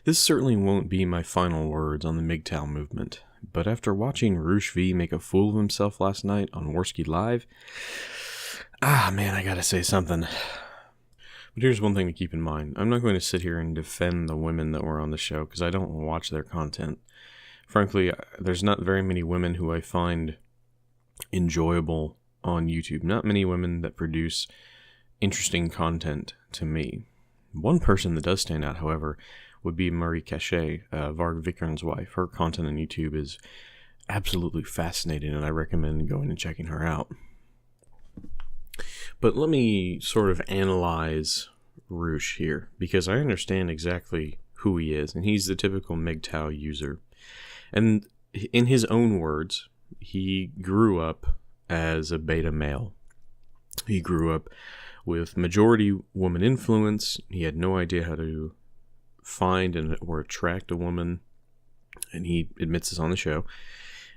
This certainly won't be my final words on the MGTOW movement, but after watching Roosh V make a fool of himself last night on Worski Live, man, I gotta say something. But here's one thing to keep in mind. I'm not going to sit here and defend the women that were on the show, because I don't watch their content. Frankly, there's not very many women who I find enjoyable on YouTube. Not many women that produce interesting content to me. One person that does stand out, however, would be Marie Cachet, Varg Vikernes' wife. Her content on YouTube is absolutely fascinating, and I recommend going and checking her out. But let me sort of analyze Roosh here, because I understand exactly who he is, and he's the typical MGTOW user. And in his own words, he grew up as a beta male. He grew up with majority woman influence. He had no idea how to find or attract a woman, and he admits this on the show.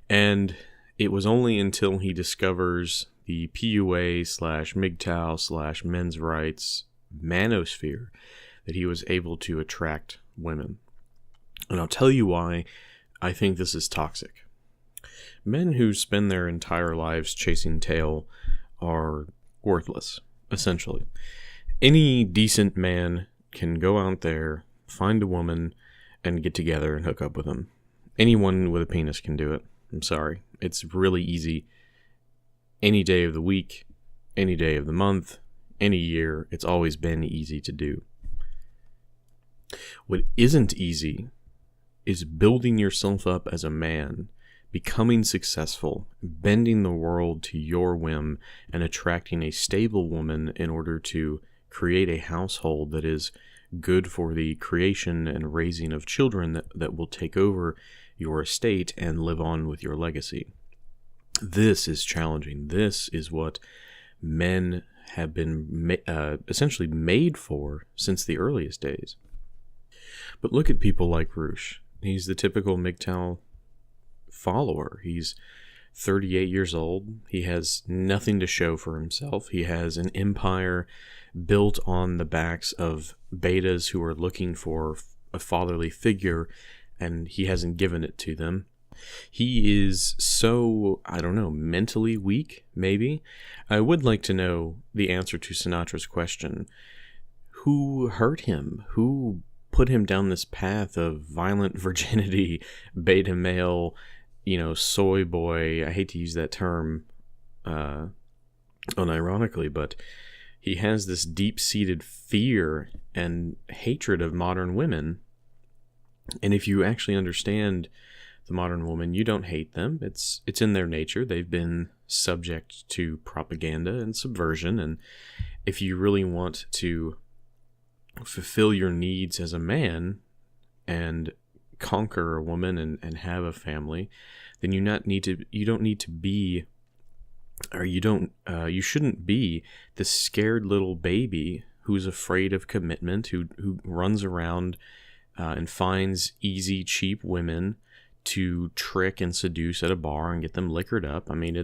And it was only until he discovers the PUA/MGTOW/men's rights manosphere that he was able to attract women. And I'll tell you why I think this is toxic. Men who spend their entire lives chasing tail are worthless, essentially. Any decent man can go out there, find a woman, and get together and hook up with them. Anyone with a penis can do it. I'm sorry. It's really easy. Any day of the week, any day of the month, any year, it's always been easy to do. What isn't easy is building yourself up as a man, becoming successful, bending the world to your whim, and attracting a stable woman in order to create a household that is good for the creation and raising of children that will take over your estate and live on with your legacy. This is challenging. This is what men have been essentially made for since the earliest days. But look at people like Roosh. He's the typical MGTOW follower. He's 38 years old. He has nothing to show for himself. He has an empire built on the backs of betas who are looking for a fatherly figure, and he hasn't given it to them. He is so, mentally weak, maybe. I would like to know the answer to Sinatra's question. Who hurt him? Who put him down this path of violent virginity, beta male, soy boy? I hate to use that term unironically, but he has this deep-seated fear and hatred of modern women. And if you actually understand the modern woman, you don't hate them. It's in their nature. They've been subject to propaganda and subversion. And if you really want to fulfill your needs as a man and conquer a woman and have a family, then you shouldn't be the scared little baby who's afraid of commitment, who runs around and finds easy, cheap women to trick and seduce at a bar and get them liquored up. I mean,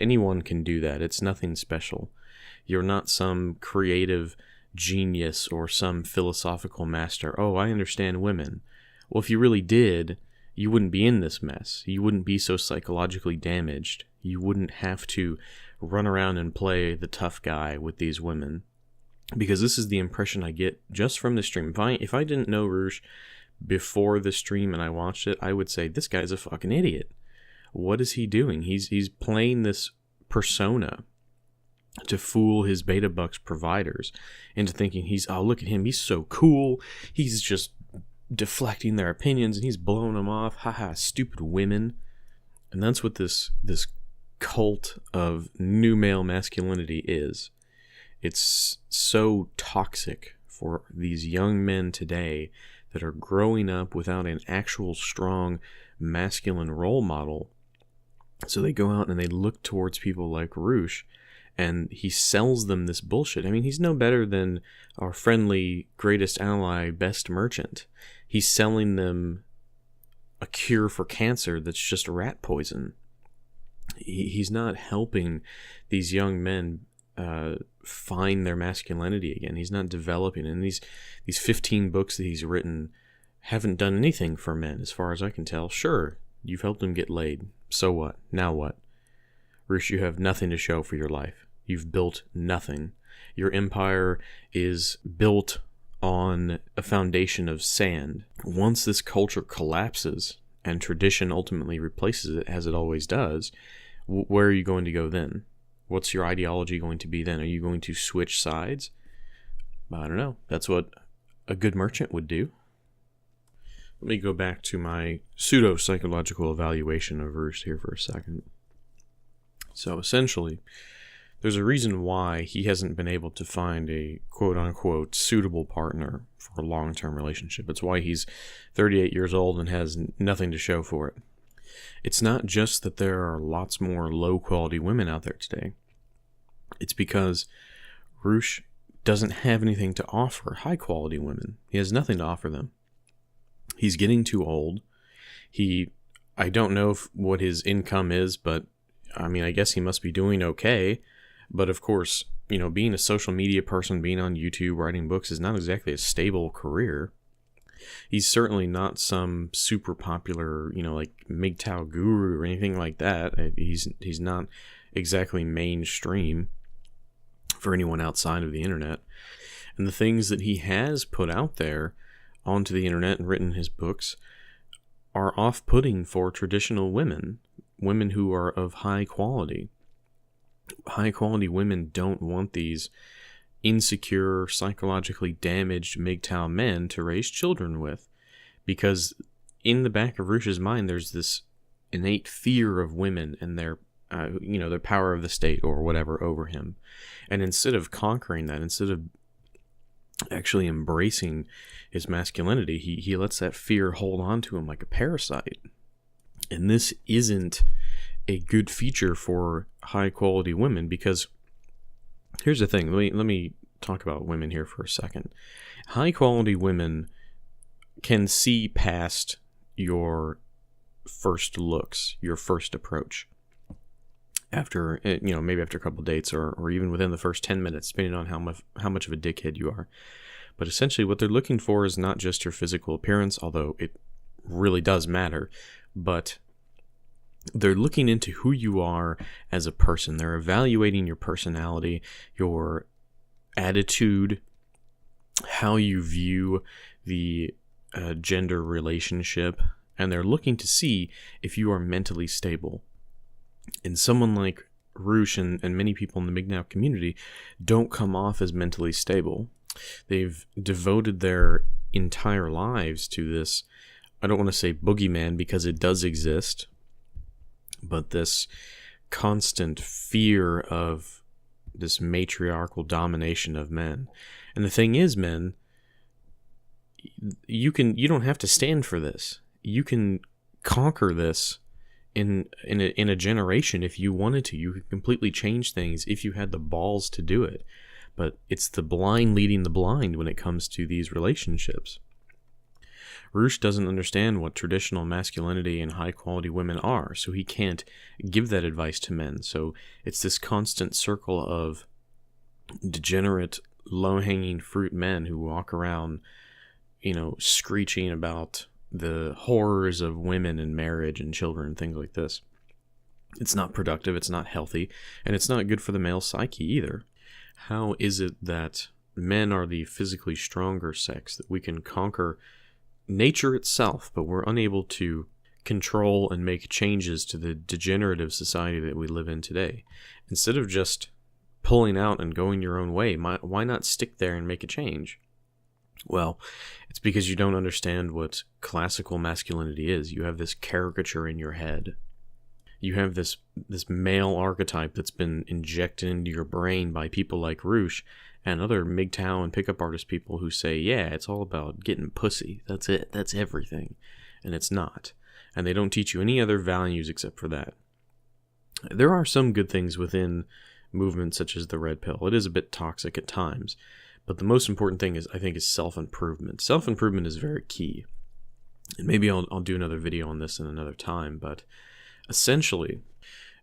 anyone can do that. It's nothing special. You're not some creative genius or some philosophical master. Oh, I understand women. Well, if you really did, you wouldn't be in this mess. You wouldn't be so psychologically damaged. You wouldn't have to run around and play the tough guy with these women. Because this is the impression I get just from the stream. If I didn't know Roosh before the stream and I watched it, I would say, this guy's a fucking idiot. What is he doing? He's playing this persona to fool his beta bucks providers into thinking look at him, he's so cool. He's just deflecting their opinions and he's blowing them off. Haha, stupid women. And that's what this cult of new male masculinity is. It's so toxic for these young men today that are growing up without an actual strong masculine role model. So they go out and they look towards people like Roosh, and he sells them this bullshit. I mean, he's no better than our friendly, greatest ally, best merchant. He's selling them a cure for cancer that's just rat poison. He's not helping these young men find their masculinity again. He's not developing. And these 15 books that he's written haven't done anything for men, as far as I can tell. Sure, you've helped them get laid. So what? Now what? Roosh, you have nothing to show for your life. You've built nothing. Your empire is built on a foundation of sand. Once this culture collapses and tradition ultimately replaces it, as it always does, where are you going to go then? What's your ideology going to be then? Are you going to switch sides? I don't know. That's what a good merchant would do. Let me go back to my pseudo-psychological evaluation of Roosh here for a second. So essentially, there's a reason why he hasn't been able to find a quote-unquote suitable partner for a long-term relationship. It's why he's 38 years old and has nothing to show for it. It's not just that there are lots more low-quality women out there today. It's because Roosh doesn't have anything to offer high-quality women. He has nothing to offer them. He's getting too old. I don't know what his income is, but I mean, I guess he must be doing okay. But of course, you know, being a social media person, being on YouTube, writing books is not exactly a stable career. He's certainly not some super popular, you know, like MGTOW guru or anything like that. He's not exactly mainstream for anyone outside of the internet. And the things that he has put out there onto the internet and written his books are off-putting for traditional women who are of high quality. High-quality women don't want these insecure, psychologically damaged MGTOW men to raise children with, because in the back of Roosh's mind, there's this innate fear of women and their power of the state or whatever over him. And instead of conquering that, instead of actually embracing his masculinity, he lets that fear hold on to him like a parasite. And this isn't a good feature for high quality women, because here's the thing. Let me talk about women here for a second. High quality women can see past your first looks, your first approach. After, maybe after a couple dates or even within the first 10 minutes, depending on how much of a dickhead you are. But essentially what they're looking for is not just your physical appearance, although it really does matter, but they're looking into who you are as a person. They're evaluating your personality, your attitude, how you view the gender relationship, and they're looking to see if you are mentally stable. And someone like Roosh and many people in the MGTOW community don't come off as mentally stable. They've devoted their entire lives to this, I don't want to say boogeyman because it does exist, but this constant fear of this matriarchal domination of men. And the thing is, men, you don't have to stand for this. You can conquer this in a generation if you wanted to. You could completely change things if you had the balls to do it. But it's the blind leading the blind when it comes to these relationships. Roosh doesn't understand what traditional masculinity and high-quality women are, so he can't give that advice to men. So it's this constant circle of degenerate, low-hanging fruit men who walk around, screeching about the horrors of women and marriage and children and things like this. It's not productive, it's not healthy, and it's not good for the male psyche either. How is it that men are the physically stronger sex, that we can conquer nature itself, but we're unable to control and make changes to the degenerative society that we live in today? Instead of just pulling out and going your own way, why not stick there and make a change? Well, it's because you don't understand what classical masculinity is. You have this caricature in your head. You have this male archetype that's been injected into your brain by people like Roosh and other MGTOW and pickup artist people who say, yeah, it's all about getting pussy. That's it. That's everything. And it's not. And they don't teach you any other values except for that. There are some good things within movements such as the Red Pill. It is a bit toxic at times. But the most important thing is self-improvement. Self-improvement is very key. And maybe I'll do another video on this in another time, but essentially,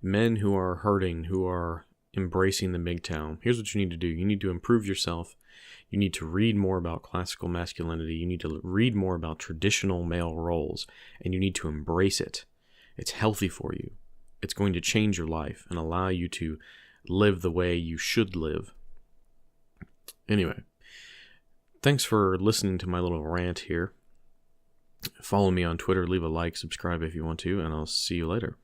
men who are hurting, who are embracing the MGTOW, here's what you need to do. You need to improve yourself. You need to read more about classical masculinity. You need to read more about traditional male roles, and you need to embrace it. It's healthy for you. It's going to change your life and allow you to live the way you should live. Anyway, thanks for listening to my little rant here. Follow me on Twitter, leave a like, subscribe if you want to, and I'll see you later.